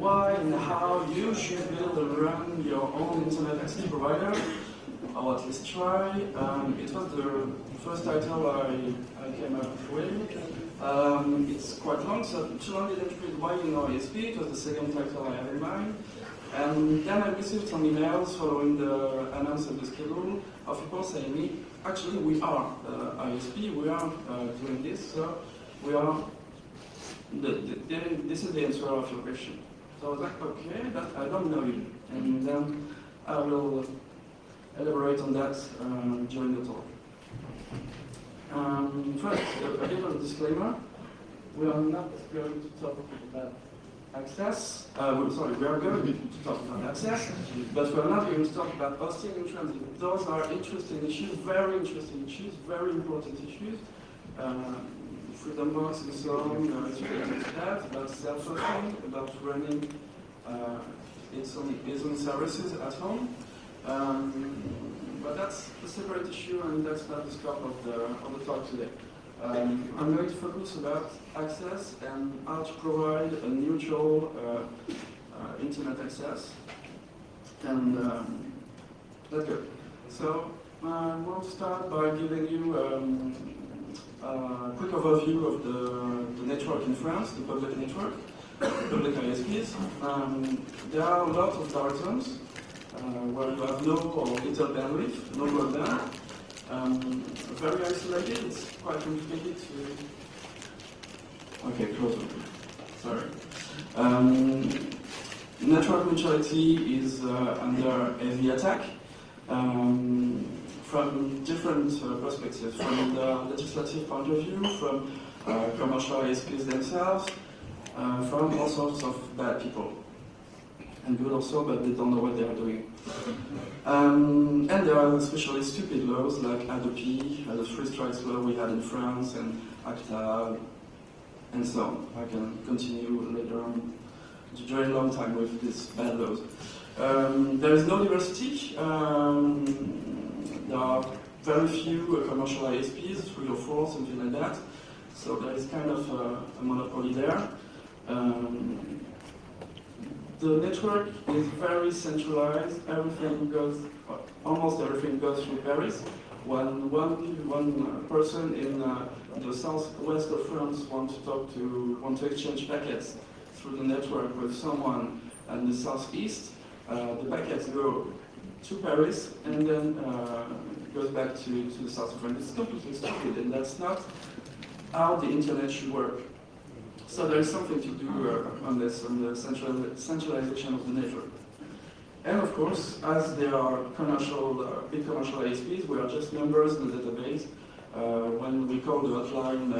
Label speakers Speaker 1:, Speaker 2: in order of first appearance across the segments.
Speaker 1: why and how you should build and run your own internet access provider, or at least try. It was the first title I came up with. It's quite long, so too long didn't read why you know ISP. It was the second title I had in mind. And then I received some emails following the announcement of the schedule of people saying me, actually we are ISP, we are doing this, so we are, this is the answer of your question. So I was like, okay, but I don't know you. And then I will elaborate on that during the talk. First, a little disclaimer. We are not going to talk about access. Sorry, we are going to talk about access, but we are not going to talk about hosting in transit. Those are interesting issues, very interesting issues, very important issues. Freedom box and so on, it's related to that, about self-hosting, about running its own services at home. But that's a separate issue, and that's not the scope of the talk today. I'm going to focus about access and how to provide a neutral internet access. And that's good. So I want to start by giving you a quick overview of the network in France, the public network, public ISPs. There are a lot of dark zones where you have no or little bandwidth, no broadband. Very isolated, it's quite complicated to... Okay, closer. Sorry. Network neutrality is under heavy attack from different perspectives, from the legislative point of view, from commercial ISPs themselves, from all sorts of bad people. And good also, but they don't know what they are doing. And there are especially stupid laws like ADOPI, the Free Strikes law we had in France, and ACTA, and so on. I can continue later on during a long time with these bad laws. There is no diversity. There are very few commercial ISPs, 3 or 4, something like that. So there is kind of a monopoly there. The network is very centralized. Everything goes, almost everything goes through Paris. When one person in the southwest of France want to exchange packets through the network with someone in the southeast, the packets go to Paris and then goes back to the south of France. It's completely stupid, and that's not how the internet should work. So there is something to do on this, on the centralization of the network. And of course, as there are big commercial ISPs, we are just numbers in the database. When we call the hotline,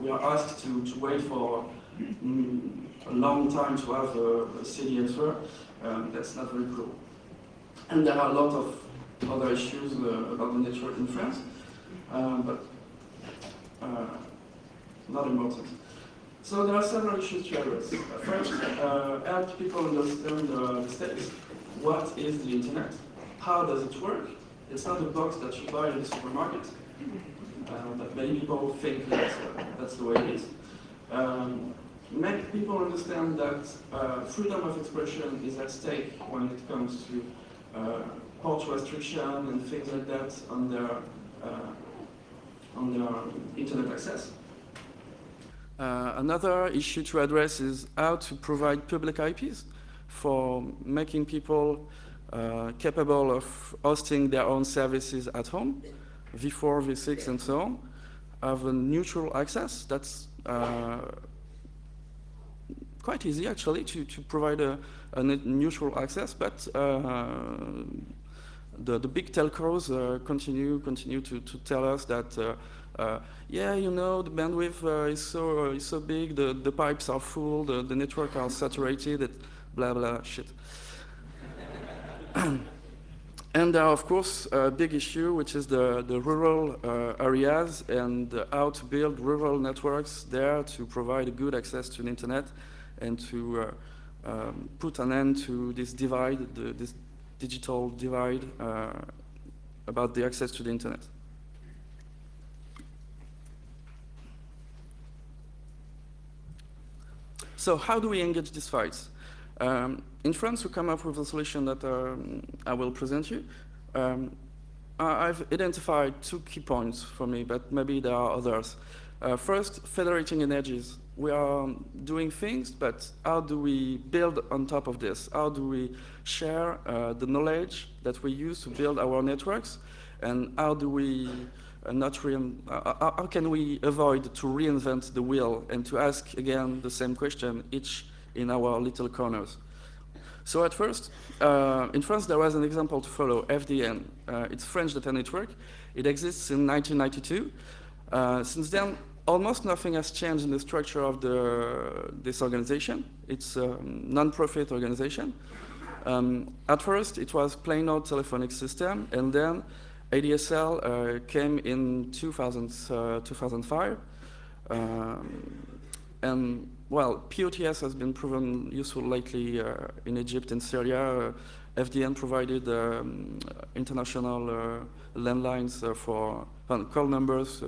Speaker 1: we are asked to wait for a long time to have a city answer. That's not very cool. And there are a lot of other issues about the network in France, but not important. So there are several issues to address. First, help people understand the stakes. What is the internet? How does it work? It's not a box that you buy in the supermarket, but many people think that that's the way it is. Make people understand that freedom of expression is at stake when it comes to port restriction and things like that on their internet access. Another issue to address is how to provide public IPs for making people capable of hosting their own services at home, V4, V6, and so on, have a neutral access. That's quite easy, actually, to provide a neutral access, but the big telcos continue to tell us that yeah, you know, the bandwidth is so big, the pipes are full, the network are saturated, blah blah shit. And there are, of course, a big issue, which is the rural areas and how to build rural networks there to provide good access to the internet and to put an end to this divide, this digital divide about the access to the internet.
Speaker 2: So how do we engage these fights? In France, we come up with a solution that I will present you. I've identified 2 key points for me, but maybe there are others. First, federating energies. We are doing things, but how do we build on top of this? How do we share the knowledge that we use to build our networks? And how do we how can we avoid to reinvent the wheel and to ask again the same question, each in our little corners? So at first, in France, there was an example to follow, FDN. It's French data network. It exists in 1992. Since then, almost nothing has changed in the structure of this organization. It's a non-profit organization. At first, it was plain old telephonic system, and then ADSL came in 2005. And well, POTS has been proven useful lately in Egypt and Syria. FDN provided international landlines for call numbers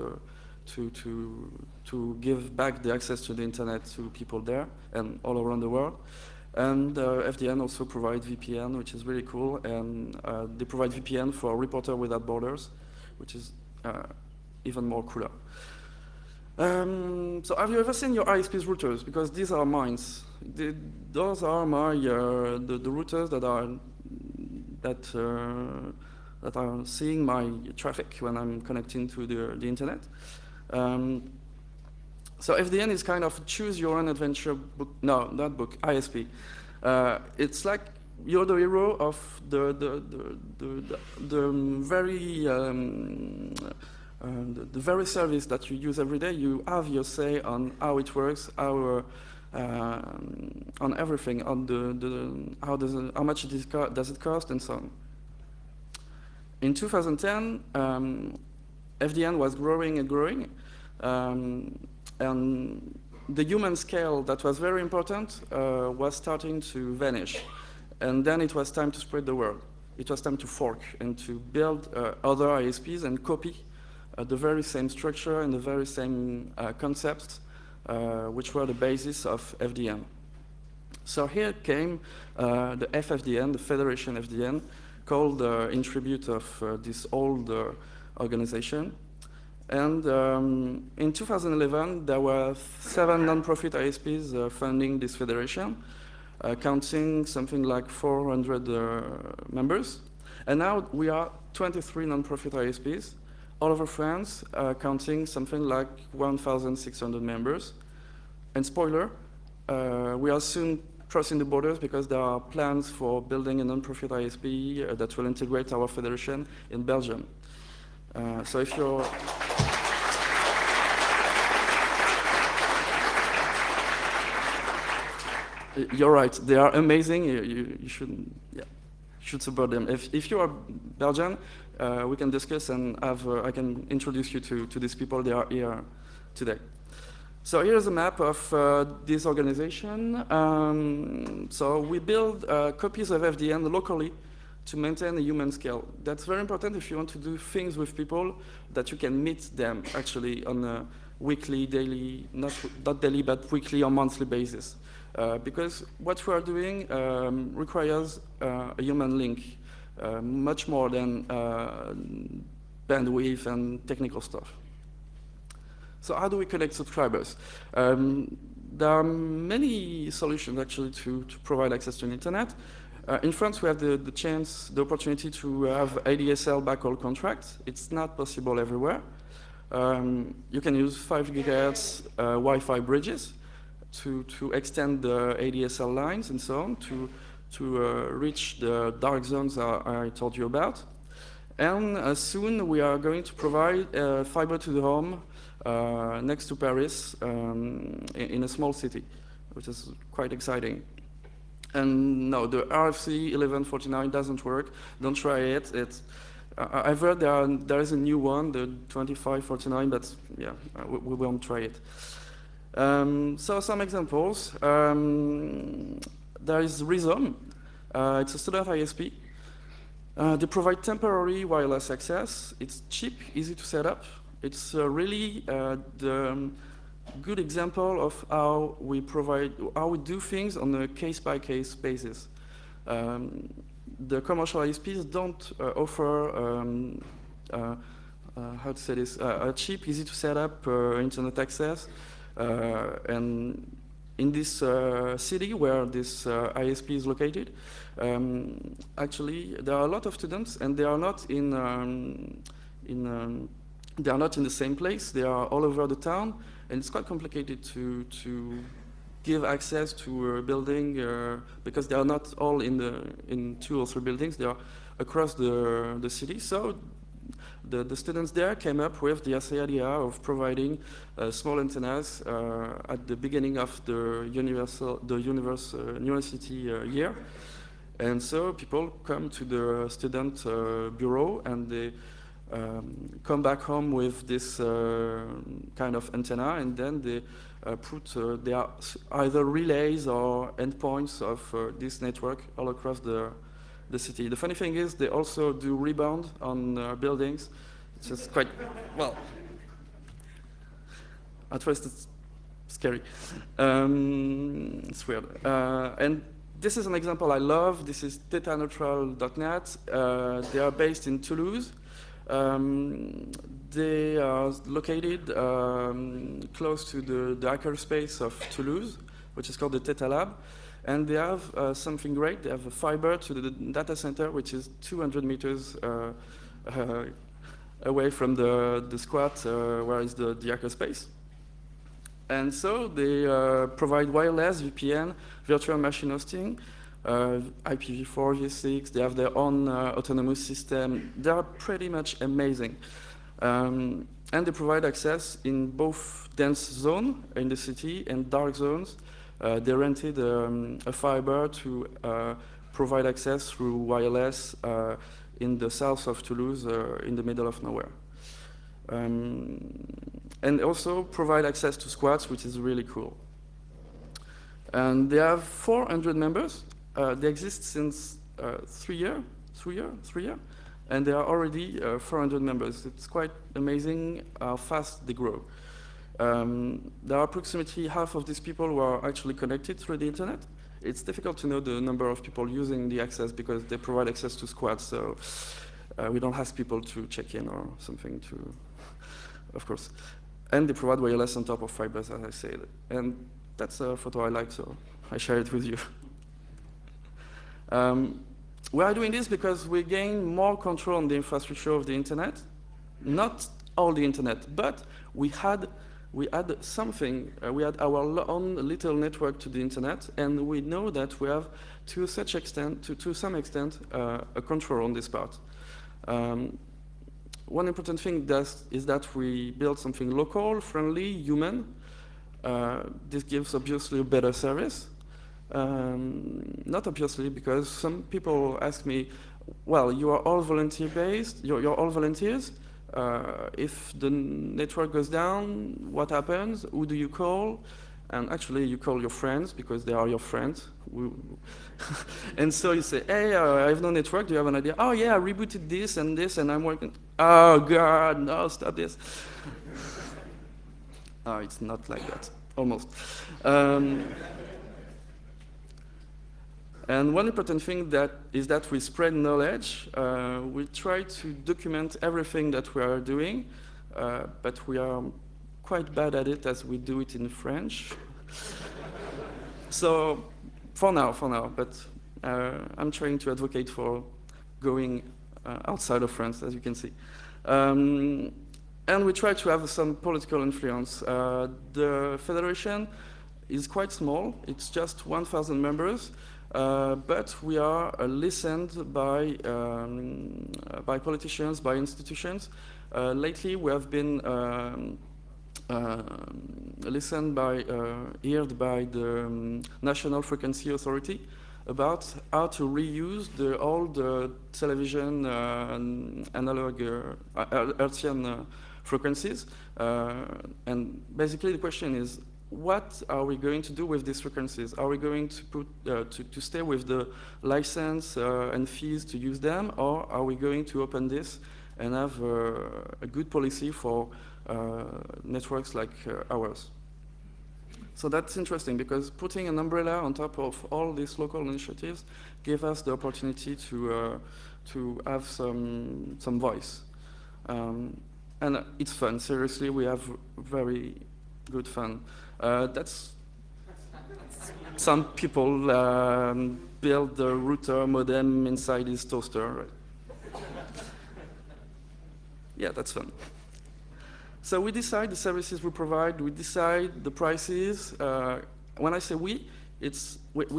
Speaker 2: to give back the access to the internet to people there and all around the world. And FDN also provides VPN, which is really cool. And they provide VPN for Reporter Without Borders, which is even more cooler. So have you ever seen your ISP's routers? Because these are mine. Those are my the routers that are seeing my traffic when I'm connecting to the internet. So FDN is kind of choose your own adventure book. No, not book. ISP. It's like you're the hero of the very service that you use every day. You have your say on how it works, on everything, on how much does it cost, and so on. In 2010, FDN was growing and growing, and the human scale that was very important was starting to vanish, and then it was time to spread the word. It was time to fork and to build other ISPs and copy the very same structure and the very same concepts, which were the basis of FDN. So here came the FFDN, the Federation FDN, called in tribute of this old organization. And in 2011, there were 7 non-profit ISPs funding this federation, counting something like 400 members. And now we are 23 non-profit ISPs all over France, counting something like 1,600 members. And spoiler, we are soon crossing the borders because there are plans for building a non-profit ISP that will integrate our federation in Belgium. So if you're... You're right, they are amazing. You should support them. If you are Belgian, we can discuss and I can introduce you to these people. They are here today. So here's a map of this organization. So we build copies of FDN locally to maintain a human scale. That's very important if you want to do things with people, that you can meet them actually on a weekly, daily, not daily, but weekly or monthly basis. Because what we are doing requires a human link, much more than bandwidth and technical stuff. So how do we connect subscribers? There are many solutions actually to provide access to the internet. In France, we have the opportunity to have ADSL backhaul contracts. It's not possible everywhere. You can use 5 GHz Wi-Fi bridges to extend the ADSL lines and so on to reach the dark zones I told you about. And soon we are going to provide fiber to the home next to Paris in a small city, which is quite exciting. And no, the RFC 1149 doesn't work. Don't try it. I've heard there is a new one, the 2549, but yeah, we won't try it. So some examples. There is Rhizome. It's a student ISP. They provide temporary wireless access. It's cheap, easy to set up. It's really good example of how we do things on a case-by-case basis. The commercial ISPs don't offer how to say this, a cheap, easy to set up internet access. And in this city where this ISP is located, actually there are a lot of students, and they are not they are not in the same place. They are all over the town, and it's quite complicated to give access to a building because they are not all in 2 or 3 buildings. They are across the city. So the students there came up with the idea of providing small antennas at the beginning of the university year. And so people come to the student bureau, and they come back home with this kind of antenna, and then they they are either relays or endpoints of this network all across the city. The funny thing is they also do rebound on buildings. It's just quite, well, at first it's scary. It's weird. And this is an example I love. This is dataneutral.net. They are based in Toulouse. They are located close to the hackerspace of Toulouse, which is called the Theta Lab. And they have something great. They have a fiber to the data center, which is 200 meters away from the squat where is the hackerspace. And so they provide wireless, VPN, virtual machine hosting, IPv4, v6. They have their own autonomous system. They are pretty much amazing. And they provide access in both dense zone in the city and dark zones. They rented a fiber to provide access through wireless in the south of Toulouse, in the middle of nowhere. And also provide access to squats, which is really cool. And they have 400 members. They exist since 3 years, and there are already 400 members. It's quite amazing how fast they grow. There are approximately half of these people who are actually connected through the internet. It's difficult to know the number of people using the access because they provide access to squads, so we don't ask people to check in or something to, of course. And they provide wireless on top of fibers, as I said. And that's a photo I like, so I share it with you. We are doing this because we gain more control on the infrastructure of the internet. Not all the internet, but we had something. We had our own little network to the internet, and we know that we have, to some extent, a control on this part. One important thing is that we build something local, friendly, human. This gives obviously a better service. Not obviously, because some people ask me, well, you are all volunteer-based, you're all volunteers. If the network goes down, what happens? Who do you call? And actually, you call your friends, because they are your friends. And so you say, hey, I have no network, do you have an idea? Oh yeah, I rebooted this, and I'm working. Oh God, no, stop this. Oh, it's not like that, almost. And one important thing is that we spread knowledge. We try to document everything that we are doing, but we are quite bad at it as we do it in French. So, for now, but I'm trying to advocate for going outside of France, as you can see. And we try to have some political influence. The federation is quite small. It's just 1,000 members. But we are listened by politicians, by institutions. Lately, we have been listened by, heard by the National Frequency Authority about how to reuse the old television analog Hertzian frequencies. And basically, the question is, what are we going to do with these frequencies? Are we going to put to stay with the license and fees to use them, or are we going to open this and have a good policy for networks like ours? So that's interesting because putting an umbrella on top of all these local initiatives gave us the opportunity to have some voice. And it's fun, seriously, we have very good fun. That's some people build the router modem inside his toaster. Right? Yeah, that's fun. So we decide the services we provide, we decide the prices. When I say we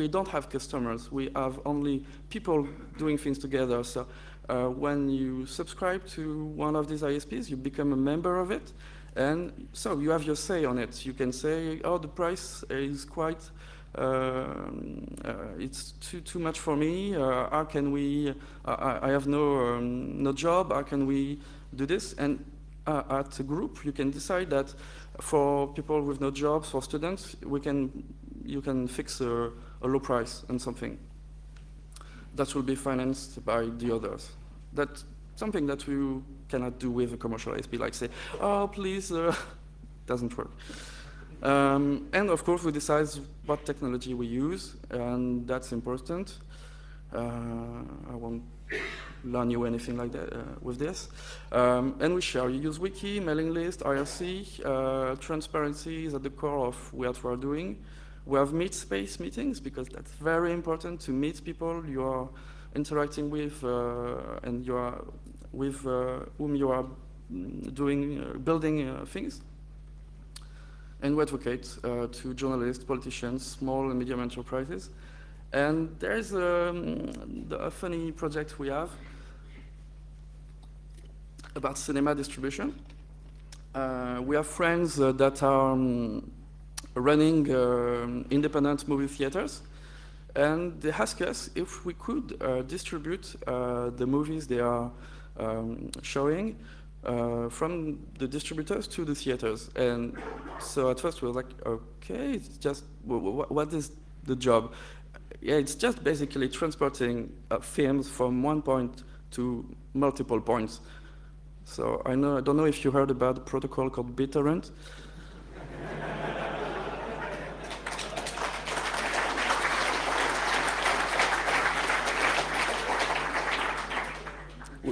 Speaker 2: don't have customers, we have only people doing things together. So when you subscribe to one of these ISPs, you become a member of it, and so you have your say on it. You can say, oh, the price is quite, it's too much for me. How can we, I have no job, how can we do this? And at a group, you can decide that for people with no jobs, for students, you can fix a low price on something. That will be financed by the others. That's something that you cannot do with a commercial ISP, like say, oh, please, doesn't work. And of course, we decide what technology we use, and that's important. I won't learn you anything like that with this. And we share. You use wiki, mailing list, IRC. Transparency is at the core of what we're doing. We have meet space meetings because that's very important to meet people you are interacting with and you are with whom you are building things. And we advocate to journalists, politicians, small and medium enterprises. And there's a funny project we have about cinema distribution. We have friends that are running independent movie theaters, and they ask us if we could distribute the movies they are showing from the distributors to the theaters. And so at first we were like, okay, it's just, what is the job? Yeah, it's just basically transporting films from one point to multiple points. So I don't know if you heard about the protocol called BitTorrent.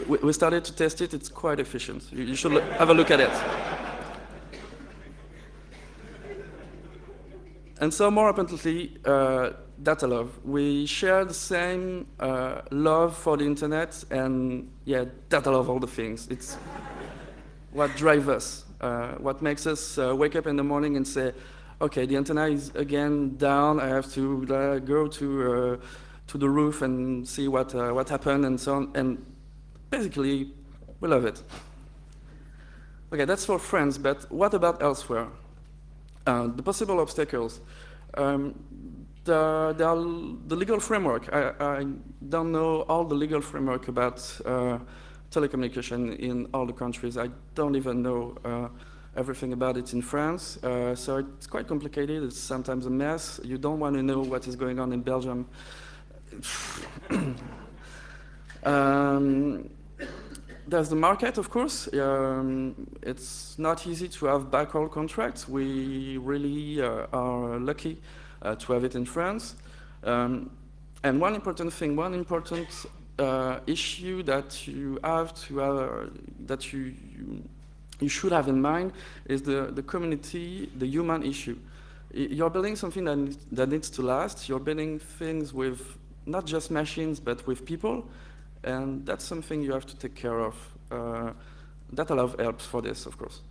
Speaker 2: We started to test it. It's quite efficient. You should have a look at it. And so more importantly, data love. We share the same love for the internet, and yeah, data love all the things. It's what drives us, what makes us wake up in the morning and say, okay, the antenna is again down. I have to go to the roof and see what happened and so on. And basically, we love it. Okay, that's for friends, but what about elsewhere? The possible obstacles. The legal framework. I don't know all the legal framework about telecommunication in all the countries. I don't even know everything about it in France. So it's quite complicated. It's sometimes a mess. You don't want to know what is going on in Belgium. There's the market, of course. It's not easy to have backhaul contracts. We really are lucky to have it in France. And one important thing, one important issue that you have to have, that you should have in mind is the community, the human issue. You're building something that needs to last. You're building things with not just machines, but with people. And that's something you have to take care of. Data love helps for this, of course.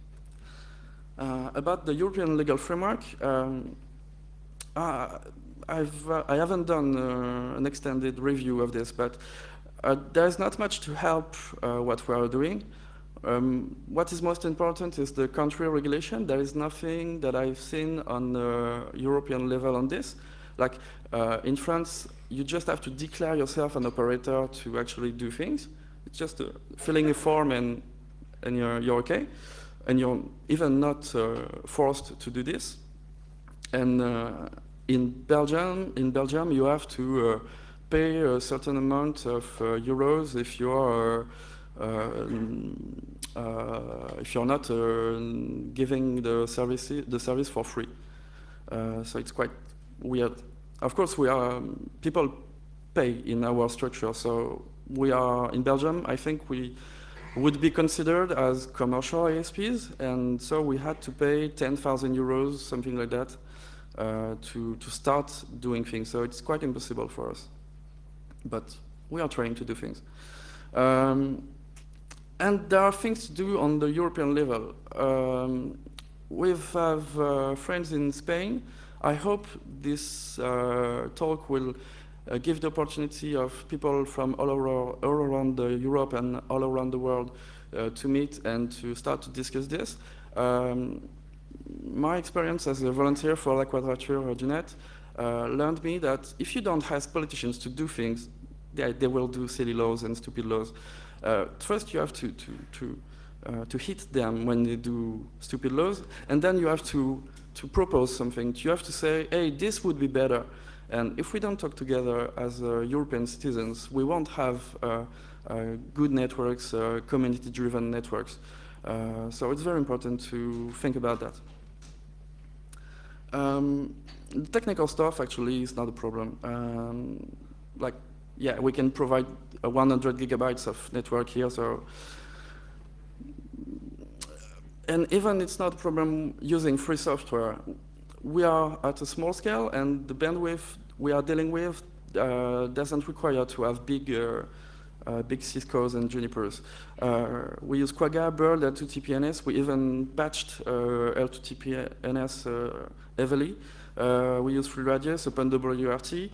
Speaker 2: About the European legal framework, I haven't done an extended review of this, but there's not much to help what we are doing. What is most important is the country regulation. There is nothing that I've seen on the European level on this. Like in France, you just have to declare yourself an operator to actually do things. It's just filling a form and you're okay. And you're even not forced to do this. And in Belgium, you have to pay a certain amount of euros if you're not giving the service for free. So it's quite weird. Of course, people pay in our structure. So we are in Belgium. I think we would be considered as commercial ISPs, and so we had to pay 10,000 euros, something like that, to start doing things. So it's quite impossible for us, but we are trying to do things. And there are things to do on the European level. We have friends in Spain. I hope this talk will give the opportunity of people from all around Europe and all around the world to meet and to start to discuss this. My experience as a volunteer for La Quadrature du Net learned me that if you don't ask politicians to do things, they will do silly laws and stupid laws. First, you have to hit them when they do stupid laws, and then you have to propose something. You have to say, hey, this would be better. And if we don't talk together as European citizens, we won't have good networks, community-driven networks. So it's very important to think about that. The technical stuff actually is not a problem. Yeah, we can provide 100 gigabytes of network here, so. And even it's not a problem using free software. We are at a small scale, and the bandwidth we are dealing with doesn't require to have big Ciscos and Junipers. We use Quagga, Bird, L2TPNS. We even patched L2TPNS heavily. We use FreeRadius, OpenWRT.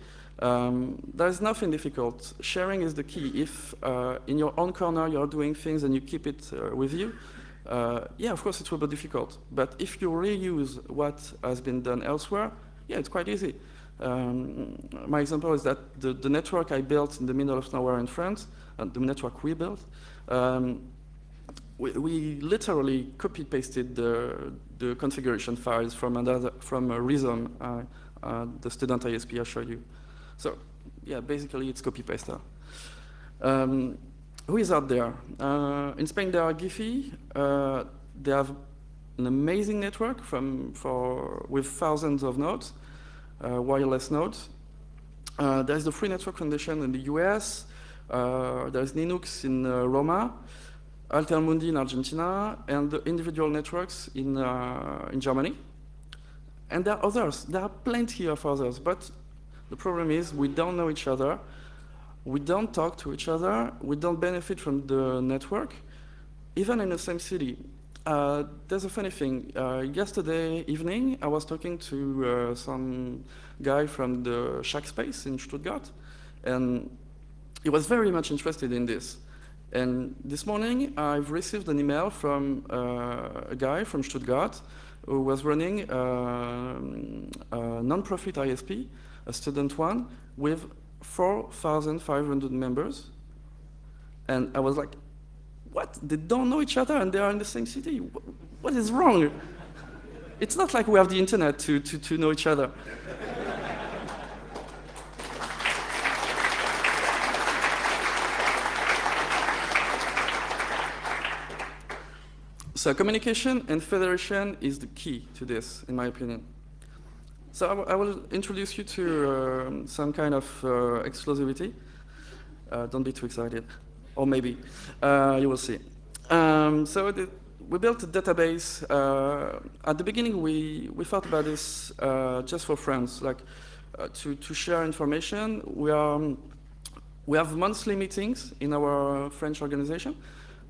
Speaker 2: There's nothing difficult. Sharing is the key. If in your own corner you're doing things and you keep it with you, yeah, of course it will be difficult. But if you reuse what has been done elsewhere, yeah, it's quite easy. My example is that the network I built in the middle of nowhere in France, the network we built, we literally copy-pasted the configuration files from a Rhizome, the student ISP I showed you. So, yeah, basically it's copy-paste. Who is out there? In Spain, there are Giphy. They have an amazing network with thousands of nodes, wireless nodes. There's the Free Network Foundation in the US. There's Linux in Roma, Altermundi in Argentina, and the individual networks in Germany. And there are others. There are plenty of others, but the problem is we don't know each other. We don't talk to each other. We don't benefit from the network, even in the same city. There's a funny thing. Yesterday evening, I was talking to some guy from the Hackers in Stuttgart, and he was very much interested in this. And this morning, I've received an email from a guy from Stuttgart who was running a non-profit ISP, a student one, with 4,500 members. And I was like, what? They don't know each other and they are in the same city? What is wrong? It's not like we have the internet to know each other. So communication and federation is the key to this, in my opinion. So I will introduce you to some kind of exclusivity. Don't be too excited, or maybe, you will see. We built a database. At the beginning, we thought about this just for friends, like to share information. We have monthly meetings in our French organization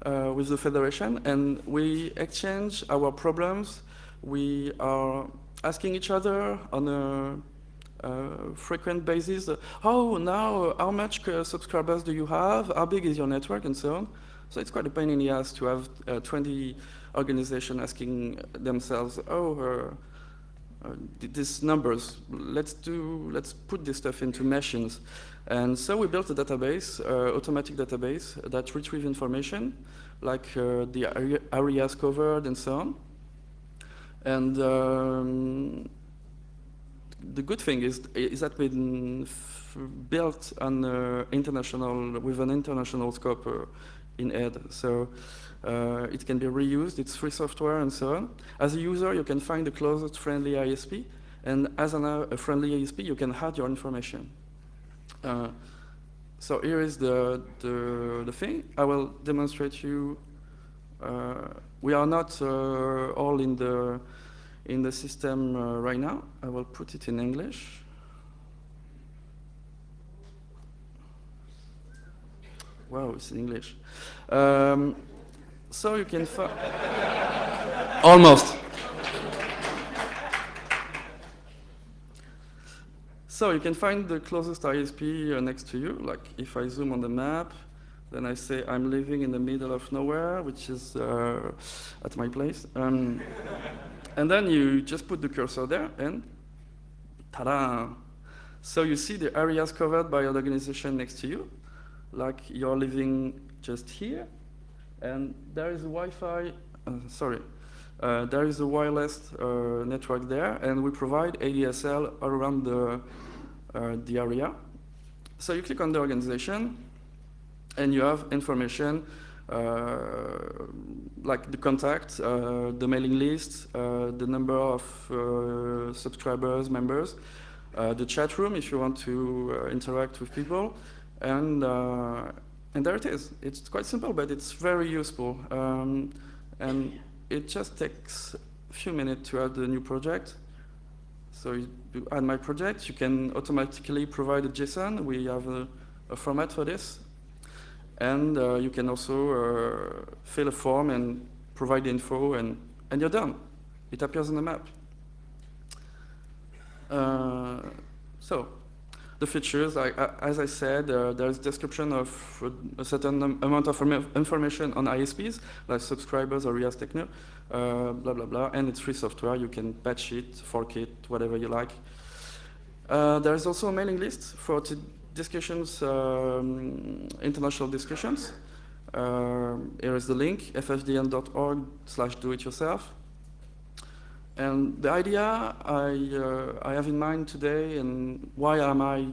Speaker 2: with the federation, and we exchange our problems. We are asking each other on a frequent basis, how much subscribers do you have, how big is your network, and so on. So it's quite a pain in the ass to have 20 organizations asking themselves, these numbers, let's put this stuff into machines. And so we built a database, automatic database that retrieves information, like the areas covered and so on. And the good thing is that we built with an international scope in Ed. So it can be reused, it's free software and so on. As a user, you can find the closest friendly ISP, And as a friendly ISP, you can add your information. So here is the thing. I will demonstrate you. We are not all in the system right now. I will put it in English. Wow, it's in English. So you can almost. So you can find the closest ISP next to you. Like if I zoom on the map, then I say I'm living in the middle of nowhere, which is at my place. And then you just put the cursor there and ta-da! So you see the areas covered by an organization next to you. Like you're living just here, and there is a Wi-Fi, there is a wireless network there, and we provide ADSL around the area. So you click on the organization, and you have information like the contact, the mailing list, the number of subscribers, members, the chat room if you want to interact with people, and there it is. It's quite simple, but it's very useful. And it just takes a few minutes to add a new project. So you add my project, you can automatically provide a JSON. We have a format for this. And you can also fill a form and provide the info, and you're done. It appears on the map. So the features, as I said, there's description of a certain amount of information on ISPs, like subscribers or RIAS Techno, blah, blah, blah, and it's free software. You can patch it, fork it, whatever you like. There's also a mailing list for discussions, international discussions. Here is the link, ffdn.org/do-it-yourself. And the idea I have in mind today, and why am I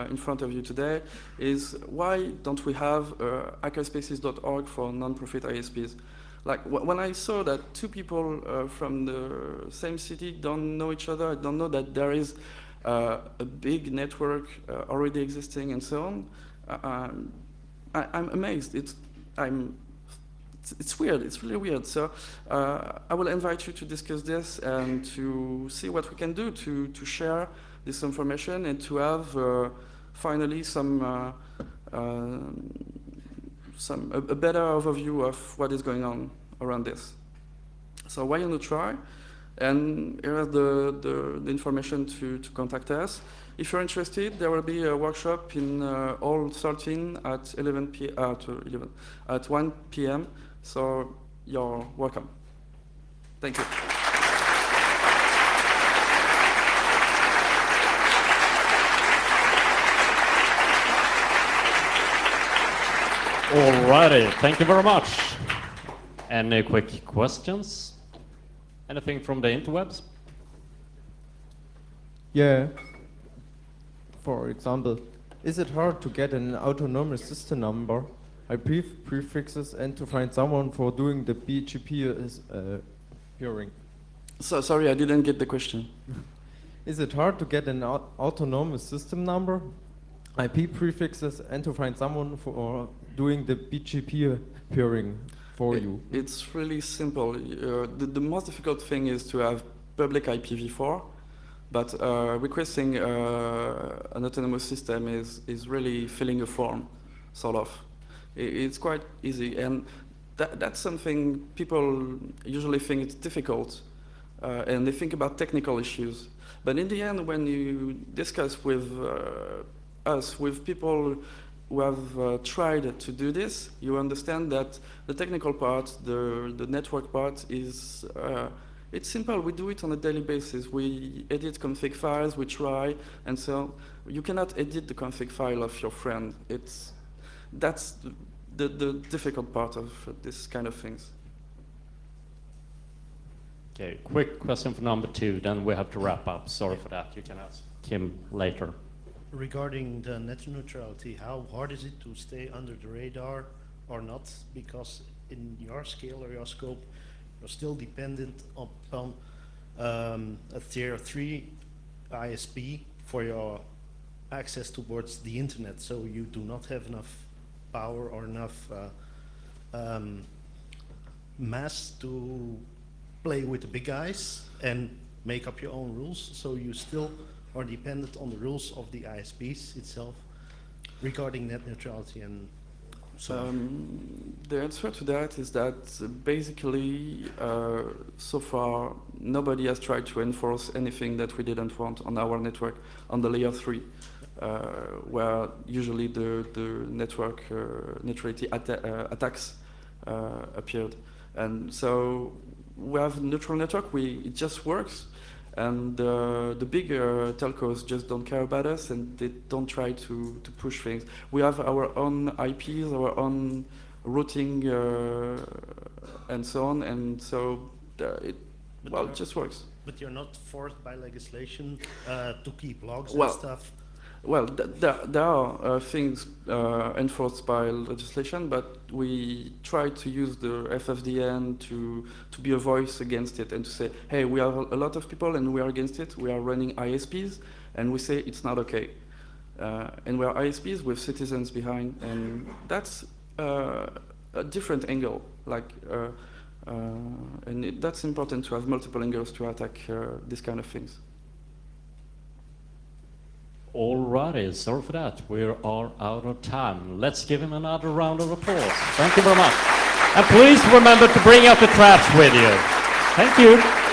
Speaker 2: in front of you today, is why don't we have hackerspaces.org for non-profit ISPs? Like when I saw that two people from the same city don't know each other, don't know that there is a big network already existing and so on, I'm amazed. It's weird, it's really weird. So I will invite you to discuss this and to see what we can do to share this information and to have finally a better overview of what is going on around this. So why not try? And here is the information to contact us. If you're interested, there will be a workshop in Hall 13 at 1 p.m. So you're welcome. Thank you.
Speaker 3: Alrighty, thank you very much. Any quick questions? Anything from the interwebs?
Speaker 4: Yeah. For example, is it hard to get an autonomous system number, IP prefixes, and to find someone for doing the BGP peering?
Speaker 2: So sorry, I didn't get the question.
Speaker 4: Is it hard to get an autonomous system number, IP prefixes, and to find someone for doing the BGP peering for you?
Speaker 2: It's really simple. The most difficult thing is to have public IPv4, but requesting an autonomous system is really filling a form, sort of. It's quite easy, and that's something people usually think it's difficult, and they think about technical issues. But in the end, when you discuss with us, with people who have tried to do this, you understand that the technical part, the network part, is it's simple. We do it on a daily basis. We edit config files, we try, and so you cannot edit the config file of your friend. That's the difficult part of this kind of things.
Speaker 3: Okay, quick question for number 2, then we have to wrap up. Sorry for that. You can ask Kim later.
Speaker 5: Regarding the net neutrality, how hard is it to stay under the radar or not? Because in your scale or your scope, you're still dependent upon a tier 3 ISP for your access towards the internet, so you do not have enough power or enough mass to play with the big guys and make up your own rules, so you still are dependent on the rules of the ISPs itself regarding net neutrality and so on.
Speaker 2: The answer to that is that basically, so far, nobody has tried to enforce anything that we didn't want on our network on the layer 3, where usually the network neutrality attacks appeared. And so we have a neutral network, it just works, and the bigger telcos just don't care about us, and they don't try to push things. We have our own IPs, our own routing, and so on, and so it just works.
Speaker 5: But you're not forced by legislation to keep logs
Speaker 2: Well,
Speaker 5: and stuff?
Speaker 2: Well, there are things enforced by legislation, but we try to use the FFDN to be a voice against it and to say, hey, we have a lot of people and we are against it. We are running ISPs, and we say it's not okay. And we are ISPs with citizens behind, and that's a different angle. That's important to have multiple angles to attack these kind of things.
Speaker 3: Alrighty, sorry for that. We are out of time. Let's give him another round of applause. Thank you very much. And please remember to bring out the trash with you. Thank you.